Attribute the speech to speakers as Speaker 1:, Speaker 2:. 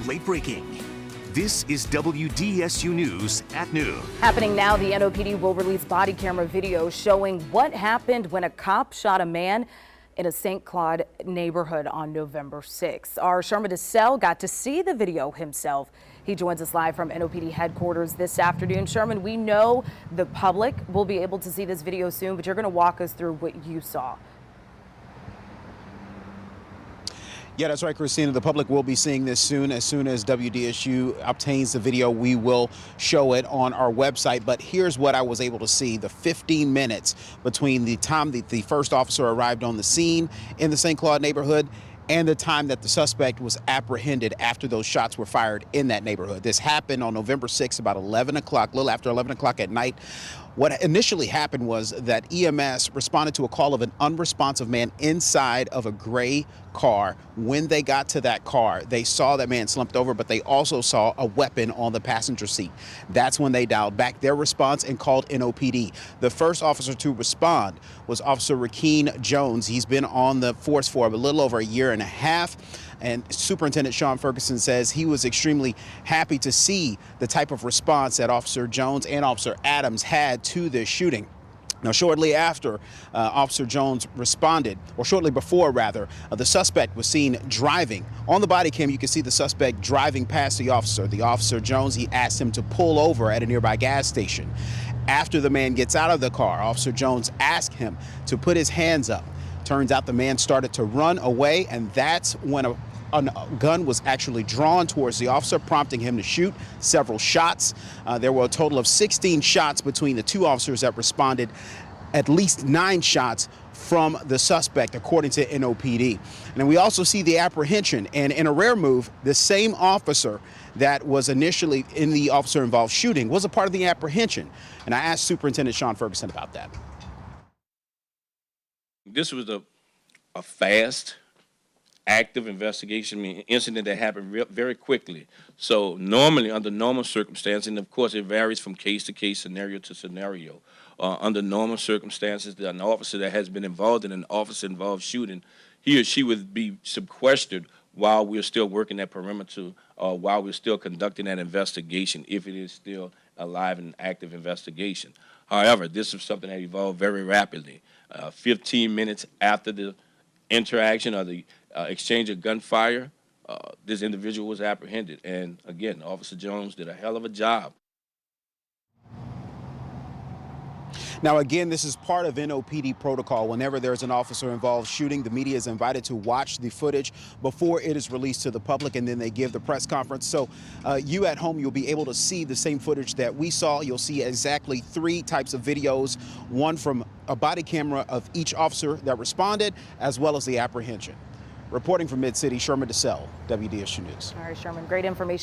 Speaker 1: late breaking. This is WDSU News at noon.
Speaker 2: Happening now, the NOPD will release body camera video showing what happened when a cop shot a man in a St. Claude neighborhood on November 6th. Our Sherman DeSalle got to see the video himself. He joins us live from NOPD headquarters this afternoon. Sherman, we know the public will be able to see this video soon, but you're going to walk us through what you saw.
Speaker 3: Yeah, that's right, Christina. The public will be seeing this soon. As soon as WDSU obtains the video, we will show it on our website. But here's what I was able to see. The 15 minutes between the time that the first officer arrived on the scene in the St. Claude neighborhood and the time that the suspect was apprehended after those shots were fired in that neighborhood. This happened on November 6th, about 11 o'clock, a little after 11 o'clock at night. What initially happened was that EMS responded to a call of an unresponsive man inside of a gray car. When they got to that car, they saw that man slumped over, but they also saw a weapon on the passenger seat. That's when they dialed back their response and called NOPD. The first officer to respond was Officer Rakeen Jones. He's been on the force for a little over a year and a half. And Superintendent Sean Ferguson says he was extremely happy to see the type of response that Officer Jones and Officer Adams had to this shooting. Now, shortly after Officer Jones responded, or shortly before rather, the suspect was seen driving. On the body cam, you can see the suspect driving past the officer. The Officer Jones, he asked him to pull over at a nearby gas station. After the man gets out of the car, Officer Jones asked him to put his hands up. Turns out the man started to run away, and that's when a gun was actually drawn towards the officer, prompting him to shoot several shots. There were a total of 16 shots between the two officers that responded, at least 9 shots from the suspect, according to NOPD. And then we also see the apprehension, and in a rare move, the same officer that was initially in the officer-involved shooting was a part of the apprehension. And I asked Superintendent Sean Ferguson about that.
Speaker 4: This was a fast, active investigation, incident that happened very quickly. So normally, under normal circumstances, and of course it varies from case to case, scenario to scenario, under normal circumstances, an officer that has been involved in an officer-involved shooting, he or she would be sequestered while we're still working that perimeter, while we're still conducting that investigation, if it is still a live and active investigation. However, this is something that evolved very rapidly. 15 minutes after the interaction or the exchange of gunfire, this individual was apprehended. And again, Officer Jones did a hell of a job.
Speaker 3: Now, again, this is part of NOPD protocol. Whenever there's an officer-involved shooting, the media is invited to watch the footage before it is released to the public, and then they give the press conference. So you at home, you'll be able to see the same footage that we saw. You'll see exactly 3 types of videos, one from a body camera of each officer that responded, as well as the apprehension. Reporting from Mid-City, Sherman DeSalle, WDSU News.
Speaker 2: All right, Sherman, great information.